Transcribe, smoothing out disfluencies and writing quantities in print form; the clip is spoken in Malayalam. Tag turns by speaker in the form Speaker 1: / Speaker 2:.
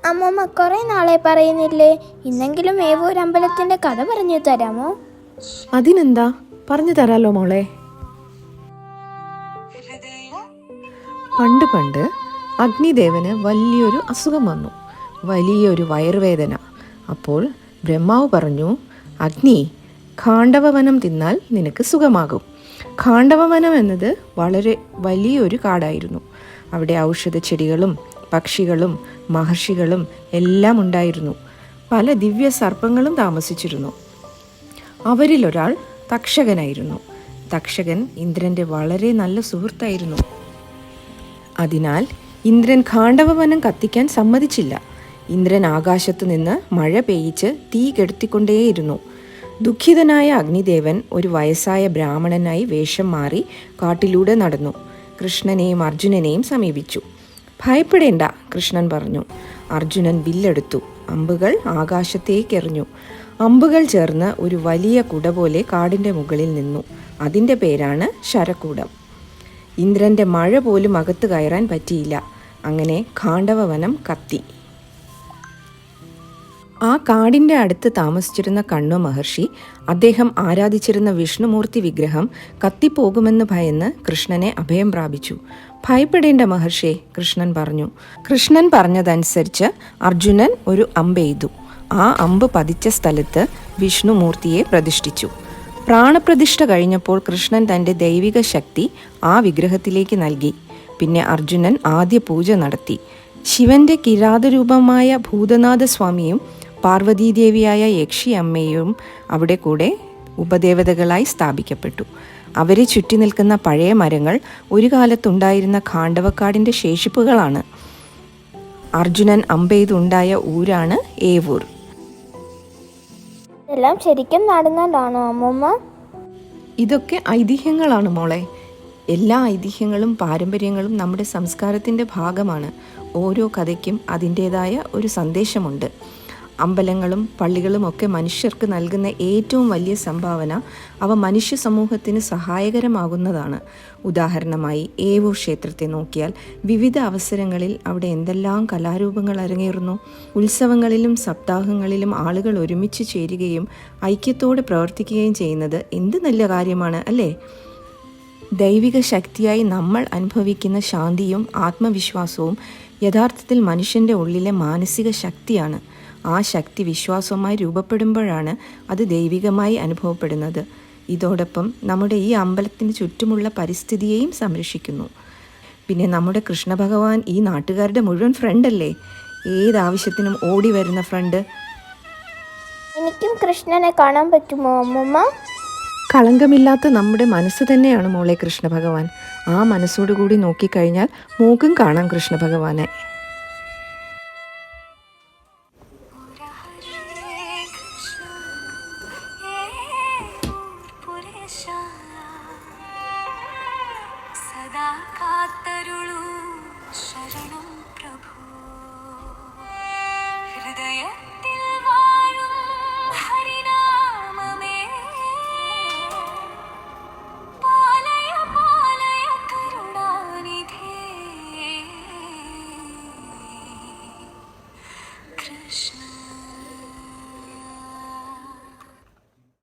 Speaker 1: അമ്മൂമ്മ കുറെ നാളെ പറയുന്നില്ലേ, ഇന്നെങ്കിലും ഏവൂർ അമ്പലത്തിന്റെ കഥ പറഞ്ഞു തരാമോ?
Speaker 2: അതിനെന്താ, പറഞ്ഞു തരാലോ മോളെ. പണ്ട് പണ്ട് അഗ്നിദേവന് വലിയൊരു അസുഖം വന്നു, വലിയൊരു വയറുവേദന. അപ്പോൾ ബ്രഹ്മാവ് പറഞ്ഞു, അഗ്നി, ഖാണ്ഡവവനം തിന്നാൽ നിനക്ക് സുഖമാകും. ഖാണ്ഡവവനം എന്നത് വളരെ വലിയൊരു കാടായിരുന്നു. അവിടെ ഔഷധ ചെടികളും പക്ഷികളും മഹർഷികളും എല്ലാം ഉണ്ടായിരുന്നു. പല ദിവ്യ സർപ്പങ്ങളും താമസിച്ചിരുന്നു. അവരിലൊരാൾ തക്ഷകനായിരുന്നു. തക്ഷകൻ ഇന്ദ്രൻ്റെ വളരെ നല്ല സുഹൃത്തായിരുന്നു. അതിനാൽ ഇന്ദ്രൻ ഖാണ്ഡവവനം കത്തിക്കാൻ സമ്മതിച്ചില്ല. ഇന്ദ്രൻ ആകാശത്തു നിന്ന് മഴ പെയ്യിച്ച് തീ കെടുത്തിക്കൊണ്ടേയിരുന്നു. ദുഃഖിതനായ അഗ്നിദേവൻ ഒരു വയസ്സായ ബ്രാഹ്മണനായി വേഷം മാറി കാട്ടിലൂടെ നടന്നു. കൃഷ്ണനെയും അർജുനനെയും സമീപിച്ചു. ഭയപ്പെടേണ്ട, കൃഷ്ണൻ പറഞ്ഞു. അർജുനൻ വില്ലെടുത്തു. അമ്പുകൾ ആകാശത്തേക്കെറിഞ്ഞു. അമ്പുകൾ ചേർന്ന് ഒരു വലിയ കുട പോലെ കാടിൻ്റെ മുകളിൽ നിന്നു. അതിൻ്റെ പേരാണ് ശരകൂടം. ഇന്ദ്രൻ്റെ മഴ പോലും അകത്ത് കയറാൻ പറ്റിയില്ല. അങ്ങനെ ഖാണ്ഡവവനം കത്തി. ആ കാടിൻ്റെ അടുത്ത് താമസിച്ചിരുന്ന കണ്വ മഹർഷി, അദ്ദേഹം ആരാധിച്ചിരുന്ന വിഷ്ണുമൂർത്തി വിഗ്രഹം കത്തിപ്പോകുമെന്ന് ഭയന്ന് കൃഷ്ണനെ അഭയം പ്രാപിച്ചു. ഭയപ്പെടേണ്ട മഹർഷേ, കൃഷ്ണൻ പറഞ്ഞു. കൃഷ്ണൻ പറഞ്ഞതനുസരിച്ച് അർജുനൻ ഒരു അമ്പെയ്തു. ആ അമ്പ് പതിച്ച സ്ഥലത്ത് വിഷ്ണുമൂർത്തിയെ പ്രതിഷ്ഠിച്ചു. പ്രാണപ്രതിഷ്ഠ കഴിഞ്ഞപ്പോൾ കൃഷ്ണൻ തൻ്റെ ദൈവിക ശക്തി ആ വിഗ്രഹത്തിലേക്ക് നൽകി. പിന്നെ അർജുനൻ ആദ്യ പൂജ നടത്തി. ശിവന്റെ കിരാതരൂപമായ ഭൂതനാഥ സ്വാമിയും പാർവതീദേവിയായ യക്ഷി അമ്മയും അവിടെ കൂടെ ഉപദേവതകളായി സ്ഥാപിക്കപ്പെട്ടു. അവരെ ചുറ്റി നിൽക്കുന്ന പഴയ മരങ്ങൾ ഒരു കാലത്തുണ്ടായിരുന്ന ഖാണ്ഡവക്കാടിൻ്റെ ശേഷിപ്പുകളാണ്. അർജുനൻ അമ്പെയ്തുണ്ടായ ഊരാണ് ഏവൂർ.
Speaker 1: ഇതെല്ലാം ശരിക്കും നടന്നതാണോ അമ്മൂമ്മ?
Speaker 2: ഇതൊക്കെ ഐതിഹ്യങ്ങളാണ് മോളെ. എല്ലാ ഐതിഹ്യങ്ങളും പാരമ്പര്യങ്ങളും നമ്മുടെ സംസ്കാരത്തിൻ്റെ ഭാഗമാണ്. ഓരോ കഥയ്ക്കും അതിൻ്റേതായ ഒരു സന്ദേശമുണ്ട്. അമ്പലങ്ങളും പള്ളികളും ഒക്കെ മനുഷ്യർക്ക് നൽകുന്ന ഏറ്റവും വലിയ സംഭാവന അവ മനുഷ്യ സമൂഹത്തിന് സഹായകരമാകുന്നതാണ്. ഉദാഹരണമായി ഏവൂർ ക്ഷേത്രത്തെ നോക്കിയാൽ വിവിധ അവസരങ്ങളിൽ അവിടെ എന്തെല്ലാം കലാരൂപങ്ങൾ അരങ്ങേറുന്നു. ഉത്സവങ്ങളിലും സപ്താഹങ്ങളിലും ആളുകൾ ഒരുമിച്ച് ചേരുകയും ഐക്യത്തോടെ പ്രവർത്തിക്കുകയും ചെയ്യുന്നത് എന്ത് നല്ല കാര്യമാണ് അല്ലേ? ദൈവിക ശക്തിയായി നമ്മൾ അനുഭവിക്കുന്ന ശാന്തിയും ആത്മവിശ്വാസവും യഥാർത്ഥത്തിൽ മനുഷ്യൻ്റെ ഉള്ളിലെ മാനസിക ശക്തിയാണ്. ആ ശക്തി വിശ്വാസമായി രൂപപ്പെടുമ്പോഴാണ് അത് ദൈവികമായി അനുഭവപ്പെടുന്നത്. ഇതോടൊപ്പം നമ്മുടെ ഈ അമ്പലത്തിന് ചുറ്റുമുള്ള പരിസ്ഥിതിയെയും സംരക്ഷിക്കുന്നു. പിന്നെ നമ്മുടെ കൃഷ്ണ ഭഗവാൻ ഈ നാട്ടുകാരുടെ മുഴുവൻ ഫ്രണ്ടല്ലേ? ഏതാവശ്യത്തിനും ഓടി വരുന്ന ഫ്രണ്ട്.
Speaker 1: എനിക്കും കൃഷ്ണനെ കാണാൻ പറ്റുമോ അമ്മൂമ്മ?
Speaker 2: കളങ്കമില്ലാത്ത നമ്മുടെ മനസ്സ് തന്നെയാണ് മോളെ കൃഷ്ണ ഭഗവാൻ. ആ മനസ്സോടുകൂടി നോക്കിക്കഴിഞ്ഞാൽ മൂക്കും കാണാം കൃഷ്ണ ഭഗവാനെ.
Speaker 3: सदा